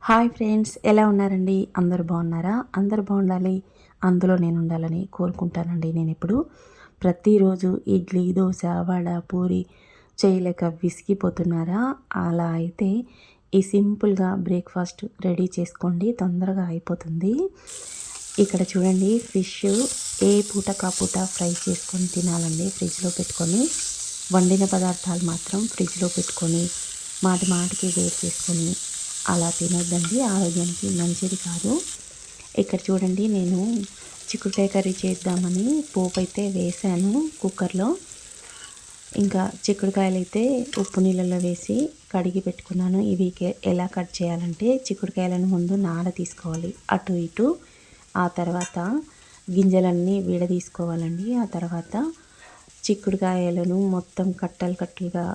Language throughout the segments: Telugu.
హాయ్ ఫ్రెండ్స్, ఎలా ఉన్నారండి? అందరూ బాగున్నారా? అందరూ బాగుండాలి, అందులో నేను ఉండాలని కోరుకుంటానండి. నేను ఇప్పుడు ప్రతిరోజు ఇడ్లీ, దోశ, వడ, పూరి చేయలేక విసిగిపోతున్నారా? అలా అయితే ఈ సింపుల్గా బ్రేక్ఫాస్ట్ రెడీ చేసుకోండి, తొందరగా అయిపోతుంది. ఇక్కడ చూడండి, ఫిష్ ఏ పూట కాపూట ఫ్రై చేసుకొని తినాలండి. ఫ్రిడ్జ్లో పెట్టుకొని వండిన పదార్థాలు మాత్రం ఫ్రిడ్జ్లో పెట్టుకొని మాటి మాటికి వేడి చేసుకొని అలా తినొద్దండి, ఆరోగ్యానికి మంచిది కాదు. ఇక్కడ చూడండి, నేను చిక్కుడుకాయ కర్రీ చేద్దామని పోపు అయితే వేసాను కుక్కర్లో. ఇంకా చిక్కుడుకాయలు అయితే ఉప్పు నీళ్ళలో వేసి కడిగి పెట్టుకున్నాను. ఇవి ఎలా కట్ చేయాలంటే, చిక్కుడుకాయలను ముందు నార తీసుకోవాలి అటు ఇటు. ఆ తర్వాత గింజలన్నీ విడదీసుకోవాలండి. ఆ తర్వాత చిక్కుడుకాయలను మొత్తం కట్టలు కట్టలుగా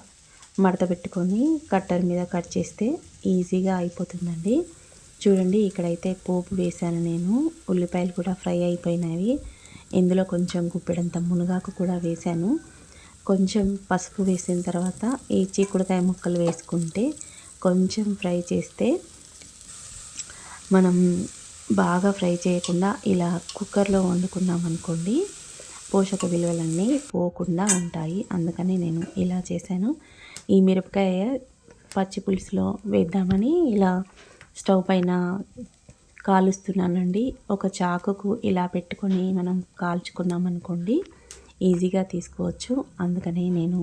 మడత పెట్టుకొని కట్టర్ మీద కట్ చేస్తే ఈజీగా అయిపోతుందండి. చూడండి, ఇక్కడైతే పోపు వేసాను నేను. ఉల్లిపాయలు కూడా ఫ్రై అయిపోయినవి. ఇందులో కొంచెం గుప్పెడంత మునగాకు కూడా వేసాను. కొంచెం పసుపు వేసిన తర్వాత ఈ చిక్కుడుకాయ ముక్కలు వేసుకుంటే కొంచెం ఫ్రై చేస్తే, మనం బాగా ఫ్రై చేయకుండా ఇలా కుక్కర్లో వండుకున్నాం అనుకోండి, పోషక విలువలన్నీ పోకుండా ఉంటాయి. అందుకని నేను ఇలా చేశాను. ఈ మిరపకాయ పచ్చి పులుసులో వేద్దామని ఇలా స్టవ్ పైన కాలుస్తున్నానండి. ఒక చాకుకు ఇలా పెట్టుకొని మనం కాల్చుకున్నాం అనుకోండి, ఈజీగా తీసుకోవచ్చు. అందుకని నేను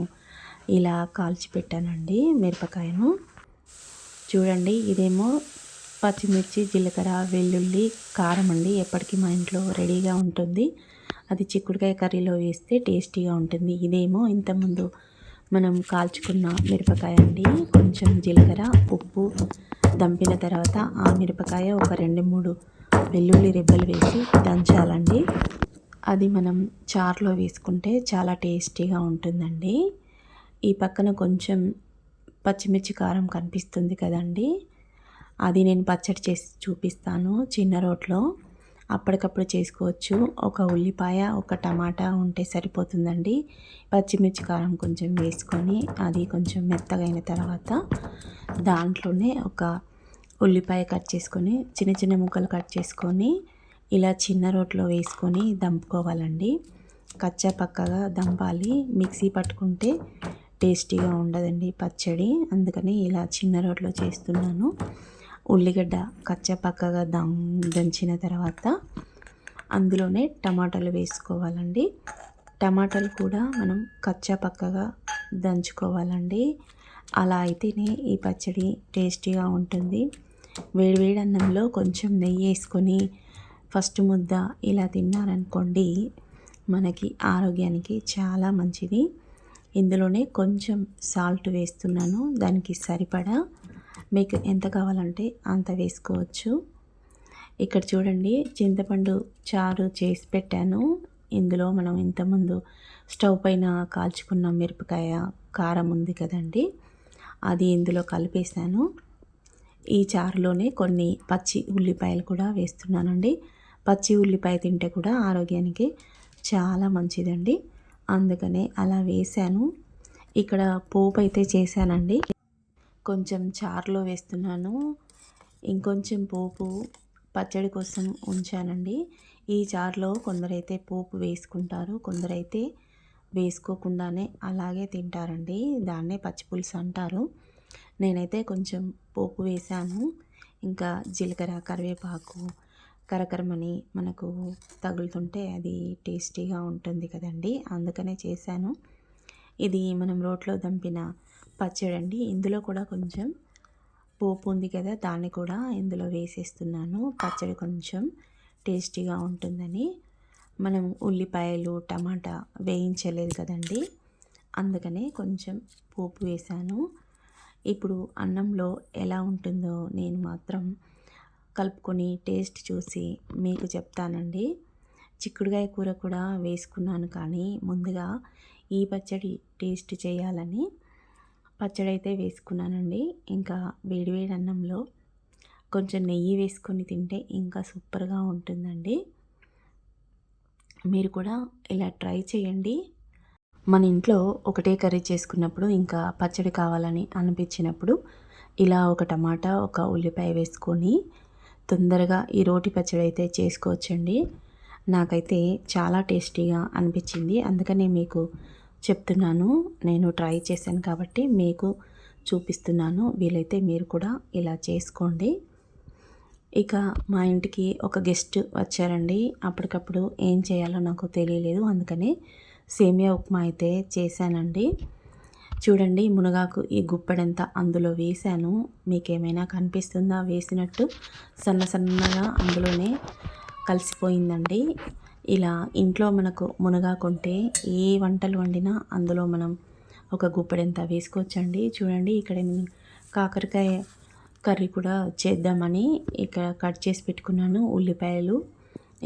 ఇలా కాల్చి పెట్టానండి మిరపకాయను. చూడండి, ఇదేమో పచ్చిమిర్చి, జీలకర్ర, వెల్లుల్లి, కారం అండి. ఎప్పటికీ మా ఇంట్లో రెడీగా ఉంటుంది. అది చిక్కుడుకాయ కర్రీలో వేస్తే టేస్టీగా ఉంటుంది. ఇదేమో ఇంతకుముందు మనం కాల్చుకున్న మిరపకాయ అండి. కొంచెం జీలకర్ర, ఉప్పు దంపిన తర్వాత ఆ మిరపకాయ ఒక 2-3 వెల్లుల్లి రెబ్బలు వేసి దంచాలండి. అది మనం చారులో వేసుకుంటే చాలా టేస్టీగా ఉంటుందండి. ఈ పక్కన కొంచెం పచ్చిమిర్చి కారం కనిపిస్తుంది కదండి, అది నేను పచ్చడి చేసి చూపిస్తాను చిన్న రోట్లో. అప్పటికప్పుడు చేసుకోవచ్చు. ఒక ఉల్లిపాయ, ఒక టమాటా ఉంటే సరిపోతుందండి. పచ్చిమిర్చి కారం కొంచెం వేసుకొని అది కొంచెం మెత్తగా అయిన తర్వాత దాంట్లోనే ఒక ఉల్లిపాయ కట్ చేసుకొని చిన్న చిన్న ముక్కలు కట్ చేసుకొని ఇలా చిన్న రోట్లో వేసుకొని దంపుకోవాలండి. కచ్చా పక్కగా దంపాలి. మిక్సీ పట్టుకుంటే టేస్టీగా ఉండదండి పచ్చడి. అందుకని ఇలా చిన్న రోట్లో చేస్తున్నాను. ఉల్లిగడ్డ కచ్చా పక్కగా దంచిన తర్వాత అందులోనే టమాటాలు వేసుకోవాలండి. టమాటాలు కూడా మనం కచ్చా పక్కగా దంచుకోవాలండి. అలా అయితేనే ఈ పచ్చడి టేస్టీగా ఉంటుంది. వేడివేడి అన్నంలో కొంచెం నెయ్యి వేసుకొని ఫస్ట్ ముద్ద ఇలా తిన్నారనుకోండి, మనకి ఆరోగ్యానికి చాలా మంచిది. ఇందులోనే కొంచెం సాల్ట్ వేస్తున్నాను, దానికి సరిపడా. మీకు ఎంత కావాలంటే అంత వేసుకోవచ్చు. ఇక్కడ చూడండి, చింతపండు చారు చేసి పెట్టాను. ఇందులో మనం ఇంతకుముందు స్టవ్ పైన కాల్చుకున్న మిరపకాయ కారం ఉంది కదండి, అది ఇందులో కలిపేసాను. ఈ చారులోనే కొన్ని పచ్చి ఉల్లిపాయలు కూడా వేస్తున్నానండి. పచ్చి ఉల్లిపాయ తింటే కూడా ఆరోగ్యానికి చాలా మంచిదండి. అందుకనే అలా వేసాను. ఇక్కడ పోపు అయితే చేశానండి. కొంచెం చారులో వేస్తున్నాను, ఇంకొంచెం పోపు పచ్చడి కోసం ఉంచానండి. ఈ చారులో కొందరైతే పోపు వేసుకుంటారు, కొందరైతే వేసుకోకుండానే అలాగే తింటారండి. దాన్నే పచ్చిపులుసు అంటారు. నేనైతే కొంచెం పోపు వేసాను. ఇంకా జీలకర్ర, కరివేపాకు కరకరమని మనకు తగులుతుంటే అది టేస్టీగా ఉంటుంది కదండి, అందుకనే చేశాను. ఇది మనం రోట్లో దంపిన పచ్చడి అండి. ఇందులో కూడా కొంచెం పోపు ఉంది కదా, దాన్ని కూడా ఇందులో వేసేస్తున్నాను. పచ్చడి కొంచెం టేస్టీగా ఉంటుందని. మనం ఉల్లిపాయలు, టమాటా వేయించలేదు కదండి, అందుకనే కొంచెం పోపు వేసాను. ఇప్పుడు అన్నంలో ఎలా ఉంటుందో నేను మాత్రం కలుపుకొని టేస్ట్ చూసి మీకు చెప్తానండి. చిక్కుడుకాయ కూర కూడా వేసుకున్నాను, కానీ ముందుగా ఈ పచ్చడి టేస్ట్ చేయాలని పచ్చడి అయితే వేసుకున్నానండి. ఇంకా వేడివేడి అన్నంలో కొంచెం నెయ్యి వేసుకొని తింటే ఇంకా సూపర్గా ఉంటుందండి. మీరు కూడా ఇలా ట్రై చేయండి. మన ఇంట్లో ఒకటే కర్రీ చేసుకున్నప్పుడు ఇంకా పచ్చడి కావాలని అనిపించినప్పుడు ఇలా ఒక టమాటా, ఒక ఉల్లిపాయ వేసుకొని తొందరగా ఈ రోటి పచ్చడి అయితే చేసుకోవచ్చండి. నాకైతే చాలా టేస్టీగా అనిపించింది, అందుకనే మీకు చెప్తున్నాను. నేను ట్రై చేశాను కాబట్టి మీకు చూపిస్తున్నాను. వీలైతే మీరు కూడా ఇలా చేసుకోండి. ఇక మా ఇంటికి ఒక గెస్ట్ వచ్చారండి. అప్పటికప్పుడు ఏం చేయాలో నాకు తెలియలేదు, అందుకని సేమియా ఉప్మా అయితే చేశానండి. చూడండి, మునగాకు ఈ గుప్పెడంతా అందులో వేసాను. మీకేమైనా కనిపిస్తుందా వేసినట్టు? సన్నగా అందులోనే కలిసిపోయిందండి. ఇలా ఇంట్లో మనకు మునగాకు ఉంటే ఏ వంటలు వండినా అందులో మనం ఒక గుప్పెడంతా వేసుకోవచ్చండి. చూడండి, ఇక్కడ నేను కాకరకాయ కర్రీ కూడా చేద్దామని ఇక్కడ కట్ చేసి పెట్టుకున్నాను. ఉల్లిపాయలు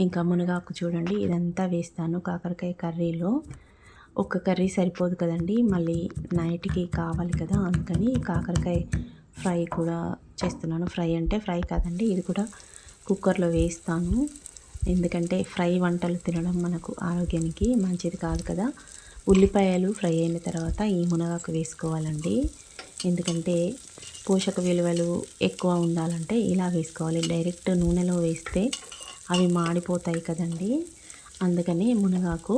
ఇంకా మునగాకు చూడండి, ఇదంతా వేస్తాను కాకరకాయ కర్రీలో. ఒక కర్రీ సరిపోదు కదండి, మళ్ళీ నైట్కి కావాలి కదా, అందుకని కాకరకాయ ఫ్రై కూడా చేస్తున్నాను. ఫ్రై అంటే ఫ్రై కాదండి, ఇది కూడా కుక్కర్లో వేస్తాను. ఎందుకంటే ఫ్రై వంటలు తినడం మనకు ఆరోగ్యానికి మంచిది కాదు కదా. ఉల్లిపాయలు ఫ్రై అయిన తర్వాత ఈ మునగాకు వేసుకోవాలండి. ఎందుకంటే పోషక విలువలు ఎక్కువ ఉండాలంటే ఇలా వేసుకోవాలి. డైరెక్ట్ నూనెలో వేస్తే అవి మాడిపోతాయి కదండి, అందుకని మునగాకు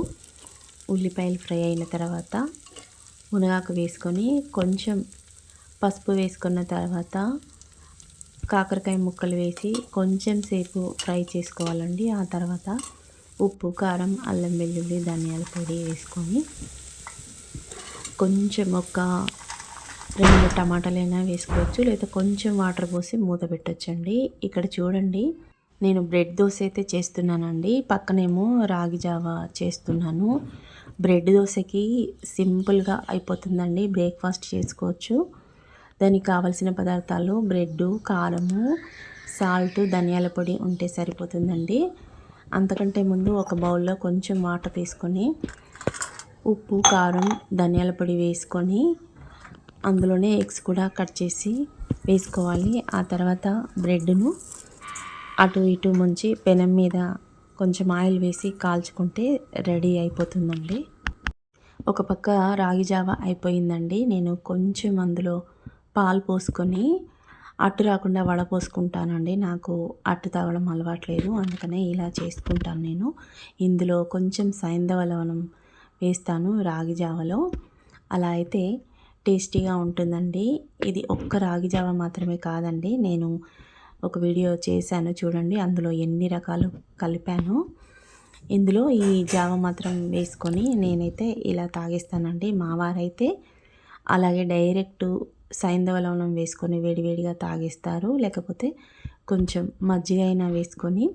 ఉల్లిపాయలు ఫ్రై అయిన తర్వాత మునగాకు వేసుకొని కొంచెం పసుపు వేసుకున్న తర్వాత కాకరకాయ ముక్కలు వేసి కొంచెం సేపు ఫ్రై చేసుకోవాలండి. ఆ తర్వాత ఉప్పు, కారం, అల్లం వెల్లుల్లి, ధనియాల పొడి వేసుకొని కొంచెం ఒక 2 టమాటాలైనా వేసుకోవచ్చు, లేదా కొంచెం వాటర్ పోసి మూత పెట్టచ్చండి. ఇక్కడ చూడండి, నేను బ్రెడ్ దోశ అయితే చేస్తున్నానండి. పక్కనేమో రాగి జావా చేస్తున్నాను. బ్రెడ్ దోశకి సింపుల్గా అయిపోతుందండి, బ్రేక్ఫాస్ట్ చేసుకోవచ్చు. దానికి కావలసిన పదార్థాలు బ్రెడ్, కారము, సాల్ట్, ధనియాల పొడి ఉంటే సరిపోతుందండి. అంతకంటే ముందు ఒక బౌల్లో కొంచెం వాటర్ తీసుకొని ఉప్పు, కారం, ధనియాల పొడి వేసుకొని అందులోనే ఎగ్స్ కూడా కట్ చేసి వేసుకోవాలి. ఆ తర్వాత బ్రెడ్ను అటు ఇటు ముంచి పెనం మీద కొంచెం ఆయిల్ వేసి కాల్చుకుంటే రెడీ అయిపోతుందండి. ఒక పక్క రాగి జావా అయిపోయిందండి. నేను కొంచెం అందులో పాలు పోసుకొని అట్టు రాకుండా వడపోసుకుంటానండి. నాకు అట్టు తాగడం అలవాట్లేదు, అందుకనే ఇలా చేసుకుంటాను నేను. ఇందులో కొంచెం సైంధవ లవణం వేస్తాను రాగి జావలో. అలా అయితే టేస్టీగా ఉంటుందండి. ఇది ఒక్క రాగి జావ మాత్రమే కాదండి, నేను ఒక వీడియో చేశాను చూడండి, అందులో ఎన్ని రకాలు కలిపాను. ఇందులో ఈ జావ మాత్రం వేసుకొని నేనైతే ఇలా తాగేస్తానండి. మా వారైతే అలాగే డైరెక్ట్ సైంధవ లవణం వేసుకొని వేడివేడిగా తాగేస్తారు, లేకపోతే కొంచెం మజ్జిగ అయినా వేసుకొని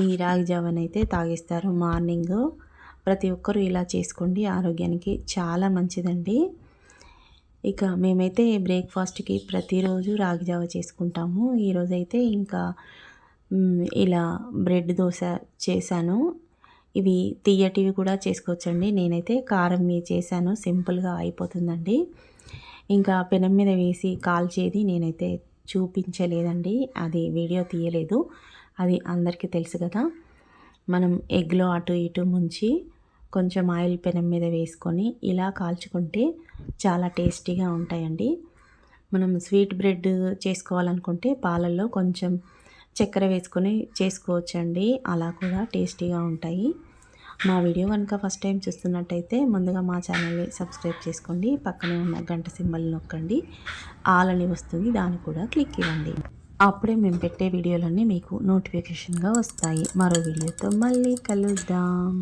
ఈ రాగి జావనైతే తాగేస్తారు మార్నింగ్. ప్రతి ఒక్కరూ ఇలా చేసుకోండి, ఆరోగ్యానికి చాలా మంచిదండి. ఇక మేమైతే బ్రేక్ఫాస్ట్కి ప్రతిరోజు రాగి జావ చేసుకుంటాము. ఈరోజైతే ఇంకా ఇలా బ్రెడ్ దోశ చేశాను. ఇవి తియ్యటివి కూడా చేసుకోవచ్చండి. నేనైతే కారం చేశాను, సింపుల్గా అయిపోతుందండి. ఇంకా పెనం మీద వేసి కాల్చేది నేనైతే చూపించలేదండి, అది వీడియో తీయలేదు. అది అందరికీ తెలుసు కదా. మనం ఎగ్లో అటు ఇటు ముంచి కొంచెం ఆయిల్ పెనం మీద వేసుకొని ఇలా కాల్చుకుంటే చాలా టేస్టీగా ఉంటాయండి. మనం స్వీట్ బ్రెడ్ చేసుకోవాలనుకుంటే పాలల్లో కొంచెం చక్కెర వేసుకొని చేసుకోవచ్చండి, అలా కూడా టేస్టీగా ఉంటాయి. మా వీడియో కనుక ఫస్ట్ టైం చూస్తున్నట్టయితే ముందుగా మా ఛానల్ని సబ్స్క్రైబ్ చేసుకోండి. పక్కనే ఉన్న గంట సింబల్ నొక్కండి, ఆల్ అని వస్తుంది, దాన్ని కూడా క్లిక్ ఇవ్వండి. అప్పుడే మేము పెట్టే వీడియోలన్నీ మీకు నోటిఫికేషన్గా వస్తాయి. మరో వీడియోతో మళ్ళీ కలుద్దాం.